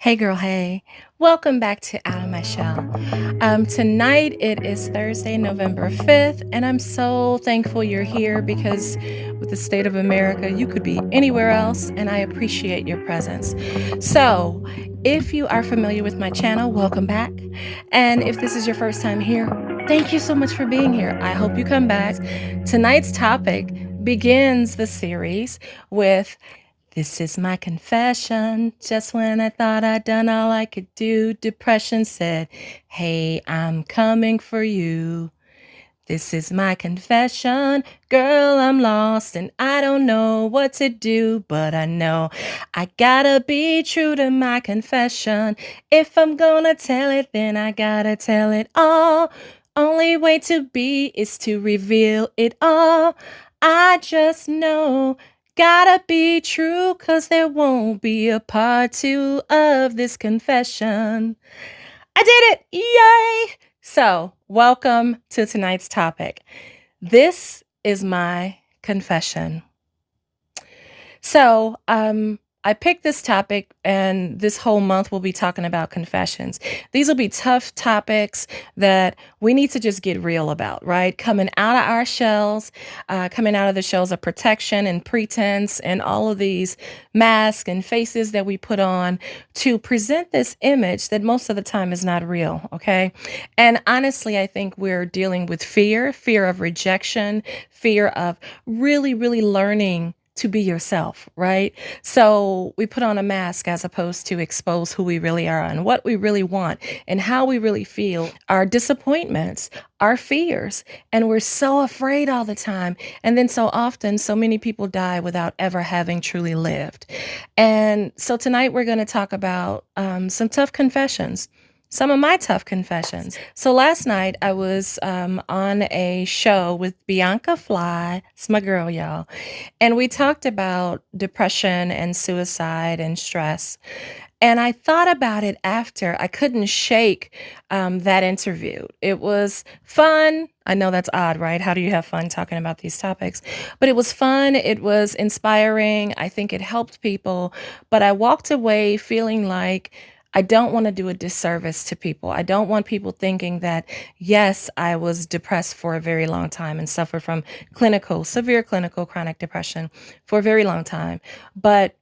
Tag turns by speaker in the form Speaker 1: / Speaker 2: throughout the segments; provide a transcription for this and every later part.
Speaker 1: Hey girl, hey. Welcome back to Out of My Shell. Tonight it is Thursday, November 5th, and I'm so thankful you're here because with the state of America, you could be anywhere else, and I appreciate your presence. So, if you are familiar with my channel, welcome back. And if this is your first time here, thank you so much for being here. I hope you come back. Tonight's topic begins the series with this is my confession. Just when I thought I'd done all I could do, depression said, hey, I'm coming for you. This is my confession. Girl, I'm lost and I don't know what to do, but I know I gotta be true to my confession. If I'm gonna tell it, then I gotta tell it all. Only way to be is to reveal it all. I just know. Gotta be true, 'cause there won't be a part two of this confession. I did it! Yay! So, welcome to tonight's topic. This is my confession. So, I picked this topic, and this whole month we'll be talking about confessions. These will be tough topics that we need to just get real about, right? Coming out of our shells, coming out of the shells of protection and pretense, and all of these masks and faces that we put on to present this image that most of the time is not real, okay? And honestly, I think we're dealing with fear of rejection, fear of really learning to be yourself, right? So we put on a mask as opposed to expose who we really are and what we really want and how we really feel, our disappointments, our fears. And we're so afraid all the time. And then so often, so many people die without ever having truly lived. And so tonight we're going to talk about some tough confessions. Some of my tough confessions. So last night I was on a show with Bianca Fly. It's my girl, y'all. And we talked about depression and suicide and stress. And I thought about it after. I couldn't shake that interview. It was fun. I know that's odd, right? How do you have fun talking about these topics? But it was fun. It was inspiring. I think it helped people. But I walked away feeling like I don't want to do a disservice to people. I don't want people thinking that, yes, I was depressed for a very long time and suffered from severe clinical chronic depression for a very long time. But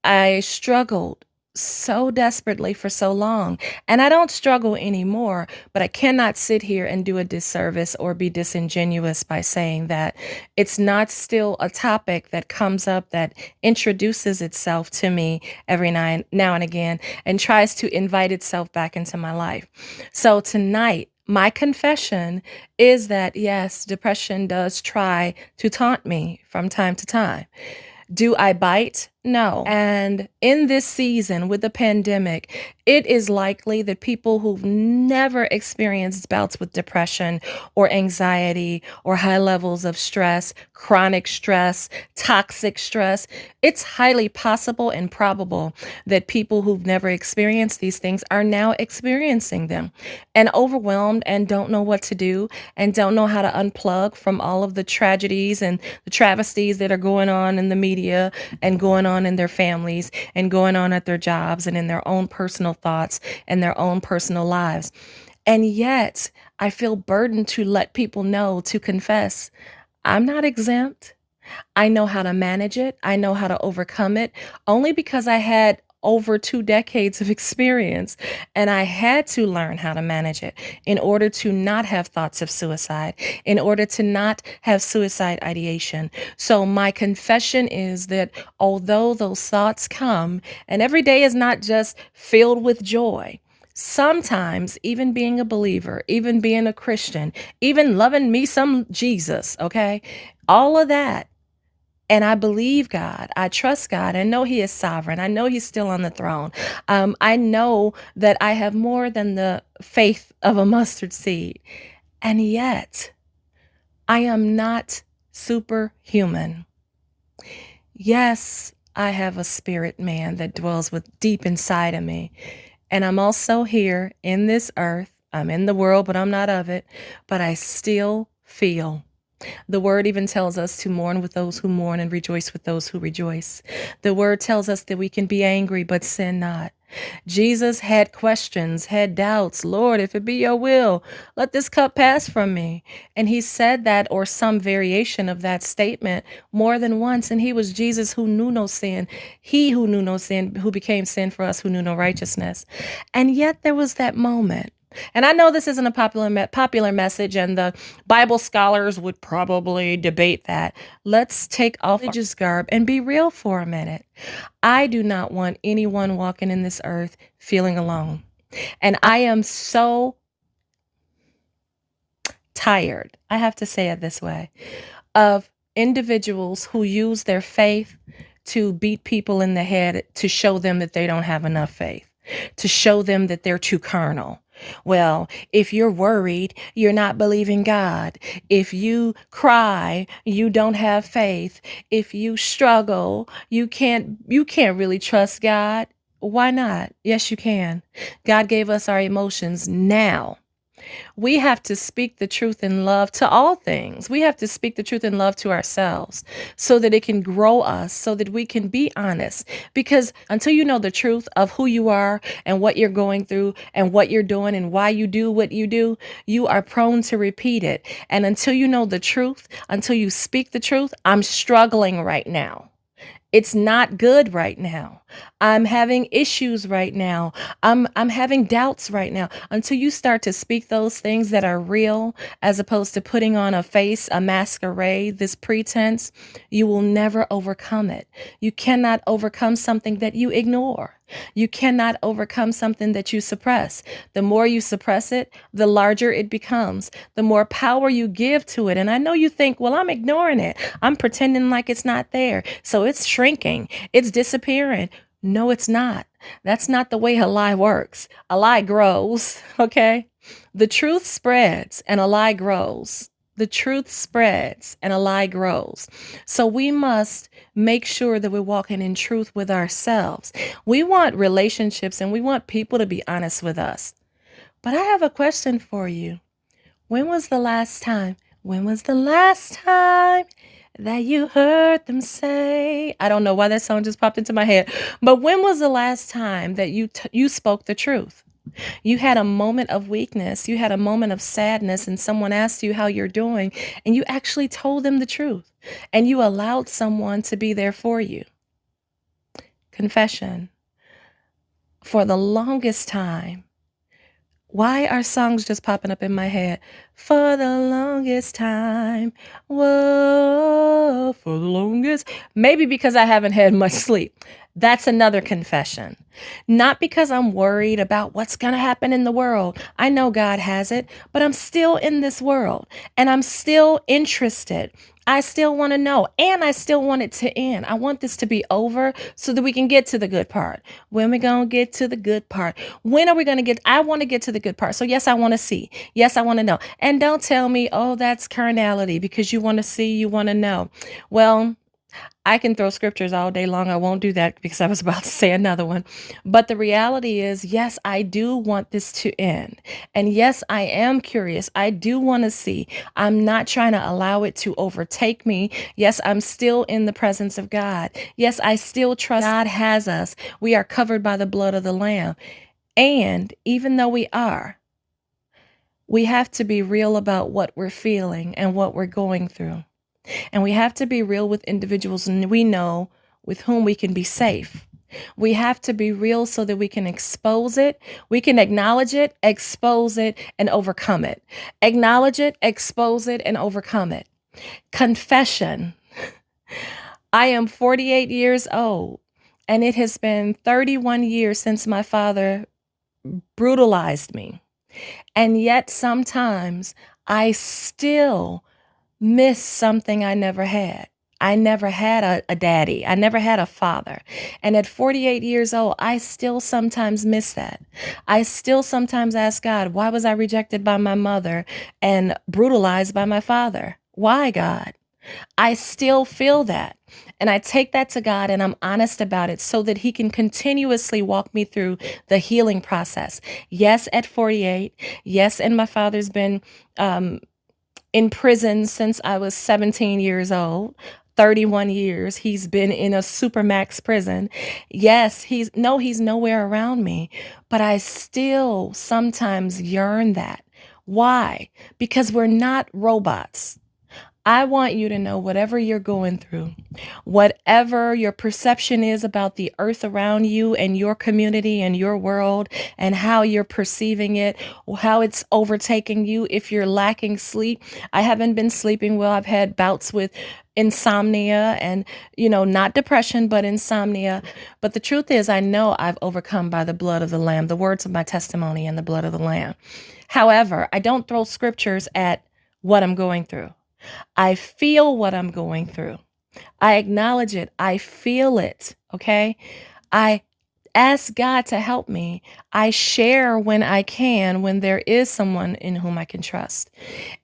Speaker 1: I struggled so desperately for so long. And I don't struggle anymore, but I cannot sit here and do a disservice or be disingenuous by saying that it's not still a topic that comes up that introduces itself to me every now and again and tries to invite itself back into my life. So tonight, my confession is that yes, depression does try to taunt me from time to time. Do I bite? No. And in this season with the pandemic, it is likely that people who've never experienced bouts with depression or anxiety or high levels of stress, chronic stress, toxic stress, it's highly possible and probable that people who've never experienced these things are now experiencing them and overwhelmed and don't know what to do and don't know how to unplug from all of the tragedies and the travesties that are going on in the media and going on in their families and going on at their jobs and in their own personal thoughts and their own personal lives. And yet, I feel burdened to let people know, to confess, I'm not exempt. I know how to manage it. I know how to overcome it only because I had over 2 decades of experience and I had to learn how to manage it in order to not have thoughts of suicide, in order to not have suicide ideation. So my confession is that although those thoughts come, and every day is not just filled with joy, sometimes even being a believer, even being a Christian, even loving me some Jesus, okay? All of that, and I believe God. I trust God. I know He is sovereign. I know He's still on the throne. I know that I have more than the faith of a mustard seed. And yet, I am not superhuman. Yes, I have a spirit man that dwells with deep inside of me. And I'm also here in this earth. I'm in the world, but I'm not of it. But I still feel. The word even tells us to mourn with those who mourn and rejoice with those who rejoice. The word tells us that we can be angry but sin not. Jesus had questions, had doubts. Lord, if it be your will, let this cup pass from me. And he said that, or some variation of that statement, more than once. And he was Jesus who knew no sin. He who knew no sin, who became sin for us who knew no righteousness. And yet there was that moment. And I know this isn't a popular message, and the Bible scholars would probably debate that. Let's take off religious garb and be real for a minute. I do not want anyone walking in this earth feeling alone. And I am so tired, I have to say it this way, of individuals who use their faith to beat people in the head to show them that they don't have enough faith, to show them that they're too carnal. Well, if you're worried, you're not believing God. If you cry, you don't have faith. If you struggle, you can't really trust God. Why not? Yes, you can. God gave us our emotions now. We have to speak the truth in love to all things. We have to speak the truth in love to ourselves so that it can grow us, so that we can be honest. Because until you know the truth of who you are and what you're going through and what you're doing and why you do what you do, you are prone to repeat it. And until you know the truth, until you speak the truth, I'm struggling right now. It's not good right now. I'm having issues right now. I'm having doubts right now. Until you start to speak those things that are real, as opposed to putting on a face, a masquerade, this pretense, you will never overcome it. You cannot overcome something that you ignore. You cannot overcome something that you suppress. The more you suppress it, the larger it becomes, the more power you give to it. And I know you think, well, I'm ignoring it. I'm pretending like it's not there. So it's shrinking, it's disappearing. No, it's not. That's not the way a lie works. A lie grows, okay? The truth spreads and a lie grows. The truth spreads and a lie grows. So we must make sure that we're walking in truth with ourselves. We want relationships and we want people to be honest with us. But I have a question for you. When was the last time? When was the last time that you heard them say? I don't know why that song just popped into my head. But when was the last time that you spoke the truth? You had a moment of weakness, you had a moment of sadness, and someone asked you how you're doing, and you actually told them the truth, and you allowed someone to be there for you. Confession. For the longest time, why are songs just popping up in my head? For the longest time, whoa, for the longest. Maybe because I haven't had much sleep. That's another confession. Not because I'm worried about what's going to happen in the world. I know God has it, but I'm still in this world and I'm still interested. I still want to know, and I still want it to end. I want this to be over so that we can get to the good part. When we going to get to the good part? When are we going to get? I want to get to the good part. So yes, I want to see. Yes, I want to know. And don't tell me, oh, that's carnality because you want to see, you want to know. Well, I can throw scriptures all day long. I won't do that because I was about to say another one. But the reality is, yes, I do want this to end. And yes, I am curious. I do want to see. I'm not trying to allow it to overtake me. Yes, I'm still in the presence of God. Yes, I still trust God has us. We are covered by the blood of the Lamb. And even though we have to be real about what we're feeling and what we're going through. And we have to be real with individuals we know with whom we can be safe. We have to be real so that we can expose it. We can acknowledge it, expose it, and overcome it. Acknowledge it, expose it, and overcome it. Confession. I am 48 years old, and it has been 31 years since my father brutalized me. And yet sometimes I still miss something I never had. I never had a daddy. I never had a father. And at 48 years old, I still sometimes miss that. I still sometimes ask God, why was I rejected by my mother and brutalized by my father? Why, God? I still feel that. And I take that to God and I'm honest about it so that He can continuously walk me through the healing process. Yes, at 48. Yes, and my father's been in prison since I was 17 years old. 31 years he's been in a supermax prison. Yes, he's nowhere around me, but I still sometimes yearn that. Why? Because we're not robots. I want you to know whatever you're going through, whatever your perception is about the earth around you and your community and your world and how you're perceiving it, how it's overtaking you. If you're lacking sleep, I haven't been sleeping well. I've had bouts with insomnia and, not depression, but insomnia. But the truth is, I know I've overcome by the blood of the Lamb, the words of my testimony and the blood of the Lamb. However, I don't throw scriptures at what I'm going through. I feel what I'm going through. I acknowledge it. I feel it. Okay. I ask God to help me. I share when I can, when there is someone in whom I can trust.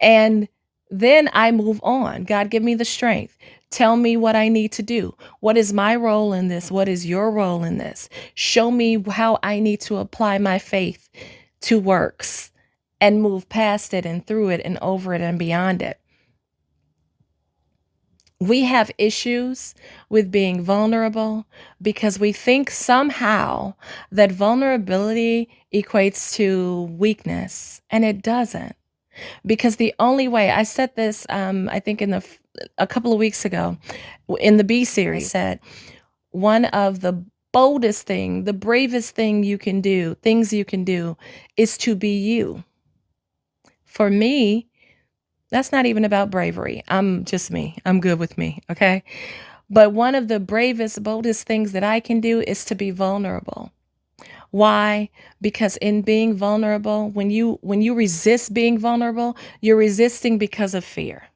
Speaker 1: And then I move on. God, give me the strength. Tell me what I need to do. What is my role in this? What is your role in this? Show me how I need to apply my faith to works and move past it and through it and over it and beyond it. We have issues with being vulnerable because we think somehow that vulnerability equates to weakness, and it doesn't. Because the only way I said this, I think a couple of weeks ago in the B series, said one of the boldest thing, the bravest thing you can do, things you can do, is to be you. For me, that's not even about bravery. I'm just me. I'm good with me. Okay. But one of the bravest, boldest things that I can do is to be vulnerable. Why? Because in being vulnerable, when you resist being vulnerable, you're resisting because of fear.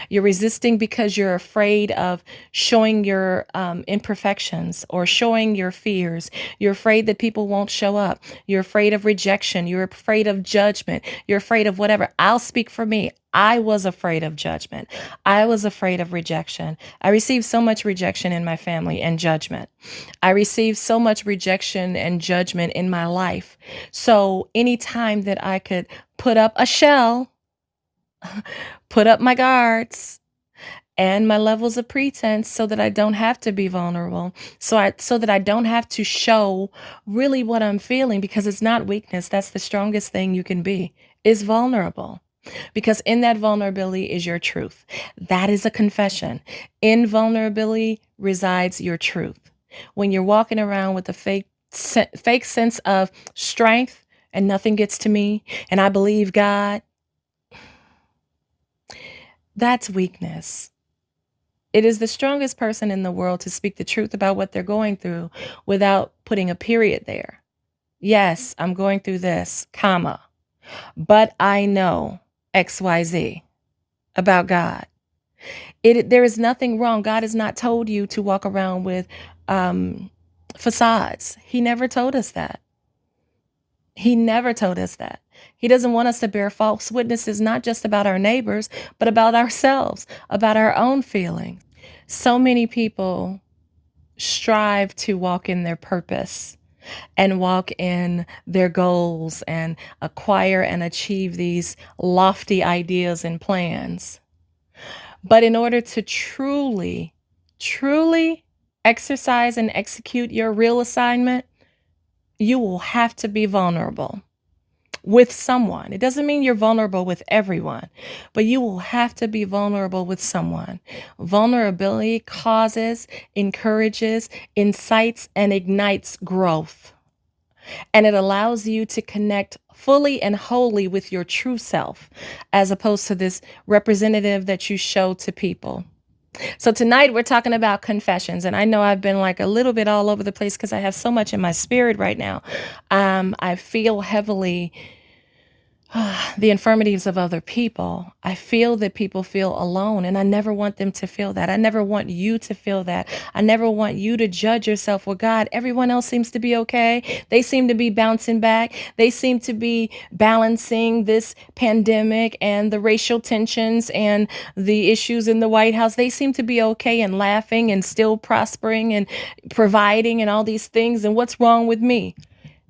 Speaker 1: You're resisting because you're afraid of showing your imperfections or showing your fears. You're afraid that people won't show up. You're afraid of rejection. You're afraid of judgment. You're afraid of whatever. I'll speak for me. I was afraid of judgment. I was afraid of rejection. I received so much rejection in my family and judgment. I received so much rejection and judgment in my life. So anytime that I could put up a shell, put up my guards and my levels of pretense so that I don't have to be vulnerable. So that I don't have to show really what I'm feeling, because it's not weakness. That's the strongest thing you can be, is vulnerable. Because in that vulnerability is your truth. That is a confession. In vulnerability resides your truth. When you're walking around with a fake sense of strength and nothing gets to me and I believe God, that's weakness. It is the strongest person in the world to speak the truth about what they're going through without putting a period there. Yes, I'm going through this, comma, but I know XYZ about God. There is nothing wrong. God has not told you to walk around with facades. He never told us that. He never told us that. He doesn't want us to bear false witnesses, not just about our neighbors, but about ourselves, about our own feelings. So many people strive to walk in their purpose and walk in their goals and acquire and achieve these lofty ideas and plans. But in order to truly, truly exercise and execute your real assignment, you will have to be vulnerable with someone. It doesn't mean you're vulnerable with everyone, but you will have to be vulnerable with someone. Vulnerability causes, encourages, incites, and ignites growth. And it allows you to connect fully and wholly with your true self, as opposed to this representative that you show to people. So tonight we're talking about confessions, and I know I've been like a little bit all over the place because I have so much in my spirit right now. I feel heavily the infirmities of other people. I feel that people feel alone, and I never want them to feel that. I never want you to feel that. I never want you to judge yourself. Well, God, everyone else seems to be okay. They seem to be bouncing back. They seem to be balancing this pandemic and the racial tensions and the issues in the White House. They seem to be okay and laughing and still prospering and providing and all these things. And what's wrong with me?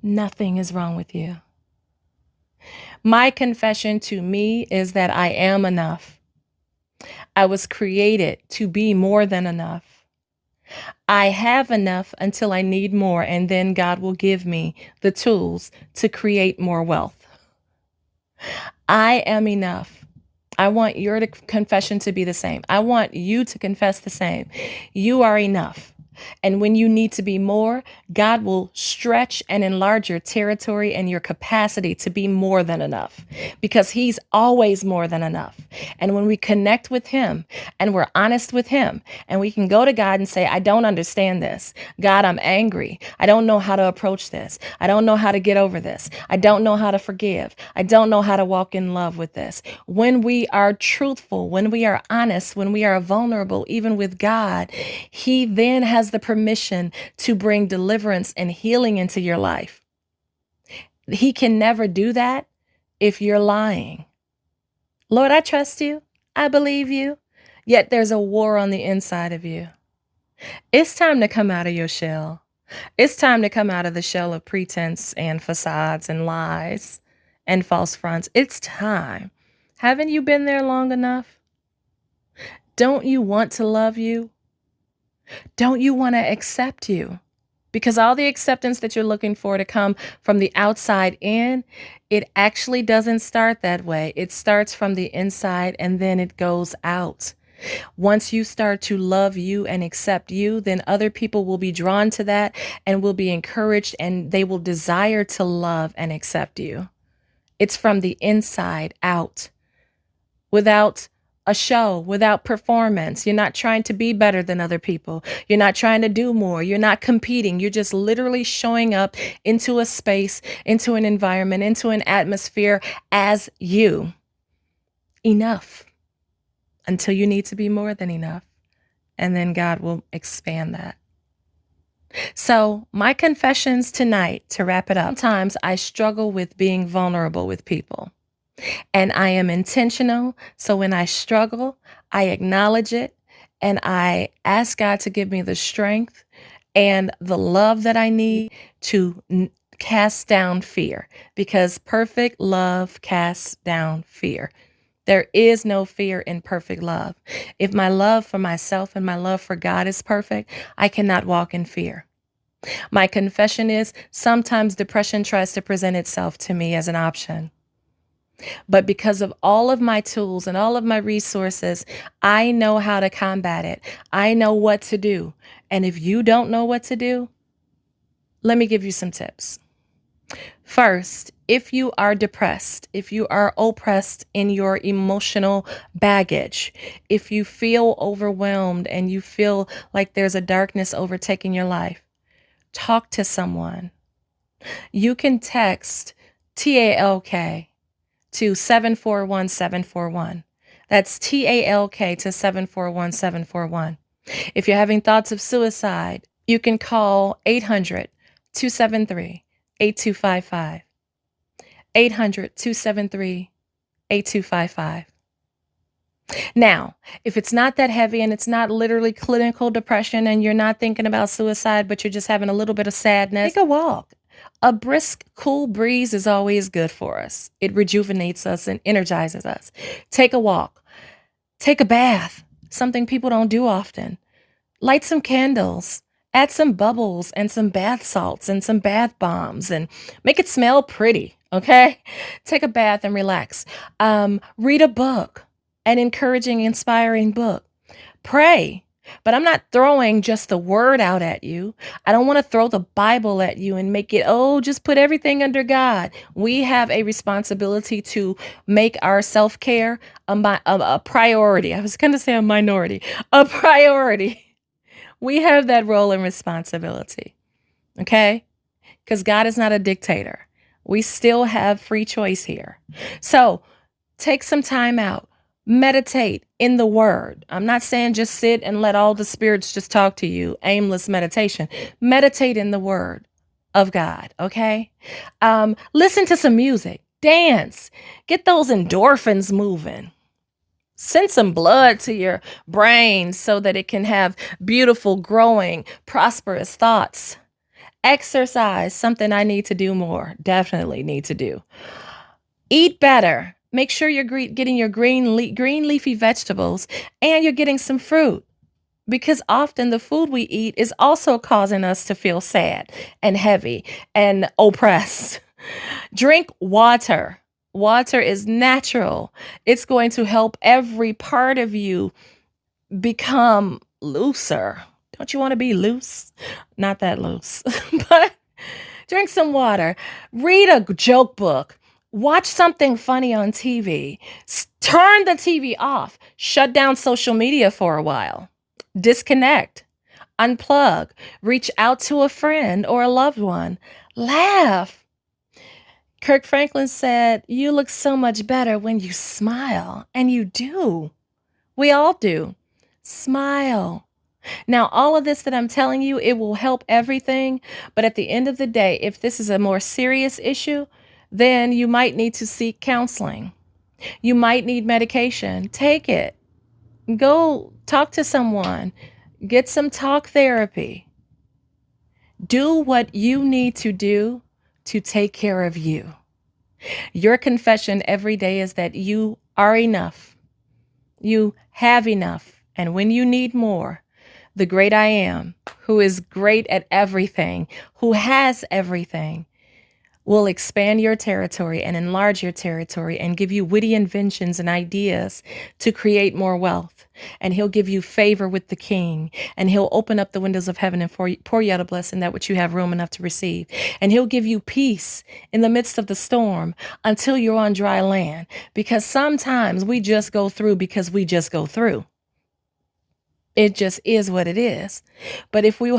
Speaker 1: Nothing is wrong with you. My confession to me is that I am enough. I was created to be more than enough. I have enough until I need more, and then God will give me the tools to create more wealth. I am enough. I want your confession to be the same. I want you to confess the same. You are enough. And when you need to be more, God will stretch and enlarge your territory and your capacity to be more than enough because He's always more than enough. And when we connect with Him and we're honest with Him and we can go to God and say, I don't understand this. God, I'm angry. I don't know how to approach this. I don't know how to get over this. I don't know how to forgive. I don't know how to walk in love with this. When we are truthful, when we are honest, when we are vulnerable, even with God, He then has the permission to bring deliverance and healing into your life. He can never do that if you're lying. Lord, I trust you. I believe you. Yet there's a war on the inside of you. It's time to come out of your shell. It's time to come out of the shell of pretense and facades and lies and false fronts. It's time. Haven't you been there long enough? Don't you want to love you? Don't you want to accept you? Because all the acceptance that you're looking for to come from the outside in, it actually doesn't start that way. It starts from the inside and then it goes out. Once you start to love you and accept you, then other people will be drawn to that and will be encouraged and they will desire to love and accept you. It's from the inside out. Without a show, without performance. You're not trying to be better than other people. You're not trying to do more. You're not competing. You're just literally showing up into a space, into an environment, into an atmosphere as you. Enough until you need to be more than enough. And then God will expand that. So, my confessions tonight, to wrap it up, sometimes I struggle with being vulnerable with people. And I am intentional. So when I struggle, I acknowledge it and I ask God to give me the strength and the love that I need to cast down fear because perfect love casts down fear. There is no fear in perfect love. If my love for myself and my love for God is perfect, I cannot walk in fear. My confession is sometimes depression tries to present itself to me as an option. But because of all of my tools and all of my resources, I know how to combat it. I know what to do. And if you don't know what to do, let me give you some tips. First, if you are depressed, if you are oppressed in your emotional baggage, if you feel overwhelmed and you feel like there's a darkness overtaking your life, talk to someone. You can text TALK to 741-741. That's TALK to 741-741. If you're having thoughts of suicide, you can call 800-273-8255. 800-273-8255. Now, if it's not that heavy and it's not literally clinical depression and you're not thinking about suicide, but you're just having a little bit of sadness, take a walk. A brisk, cool breeze is always good for us. It rejuvenates us and energizes us. Take a walk. Take a bath, something people don't do often. Light some candles. Add some bubbles and some bath salts and some bath bombs and make it smell pretty, okay? Take a bath and relax. Read a book, an encouraging, inspiring book. Pray. But I'm not throwing just the word out at you. I don't want to throw the Bible at you and make it, just put everything under God. We have a responsibility to make our self-care a priority. I was going to say a minority, a priority. We have that role and responsibility, okay? Because God is not a dictator. We still have free choice here. So take some time out. Meditate in the word. I'm not saying just sit and let all the spirits just talk to you. Aimless meditation. Meditate in the word of God. Okay. Listen to some music, dance, get those endorphins moving. Send some blood to your brain so that it can have beautiful, growing, prosperous thoughts. Exercise, something I need to do more. Definitely need to do. Eat better. Make sure you're getting your green leafy vegetables and you're getting some fruit because often the food we eat is also causing us to feel sad and heavy and oppressed. Drink water. Water is natural. It's going to help every part of you become looser. Don't you want to be loose? Not that loose, but drink some water. Read a joke book. Watch something funny on TV. Turn the TV off. Shut down social media for a while. Disconnect. Unplug. Reach out to a friend or a loved one. Laugh. Kirk Franklin said, "You look so much better when you smile." And you do. We all do. Smile. Now, all of this that I'm telling you, it will help everything. But at the end of the day, if this is a more serious issue, then you might need to seek counseling. You might need medication. Take it. Go talk to someone. Get some talk therapy. Do what you need to do to take care of you. Your confession every day is that you are enough. You have enough. And when you need more, the great I am, who is great at everything, who has everything, will expand your territory and enlarge your territory and give you witty inventions and ideas to create more wealth. And he'll give you favor with the king, and he'll open up the windows of heaven and pour you out a blessing that which you have room enough to receive. And he'll give you peace in the midst of the storm until you're on dry land, because sometimes we just go through because we just go through. It just is what it is. But if we will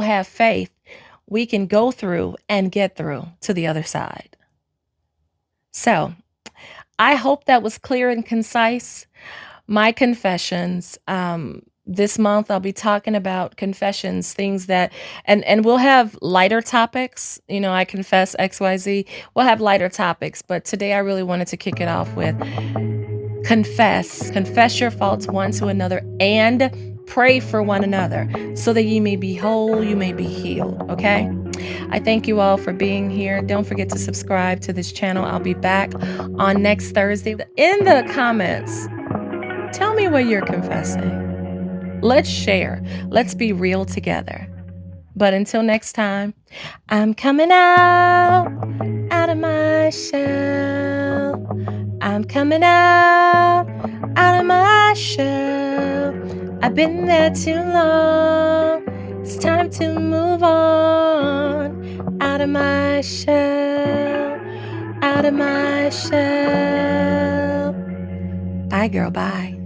Speaker 1: have faith, we can go through and get through to the other side. So I hope that was clear and concise. My confessions, this month I'll be talking about confessions, things that, and we'll have lighter topics. You know, I confess XYZ. We'll have lighter topics, but today I really wanted to kick it off with confess your faults one to another, and pray for one another so that you may be whole, you may be healed. Okay. I thank you all for being here. Don't forget to subscribe to this channel. I'll be back on next Thursday. In the comments, tell me what you're confessing. Let's share. Let's be real together. But until next time, I'm coming out of my shell. I'm coming out of my shell. I've been there too long. It's time to move on. Out of my shell. Out of my shell. Bye, girl. Bye.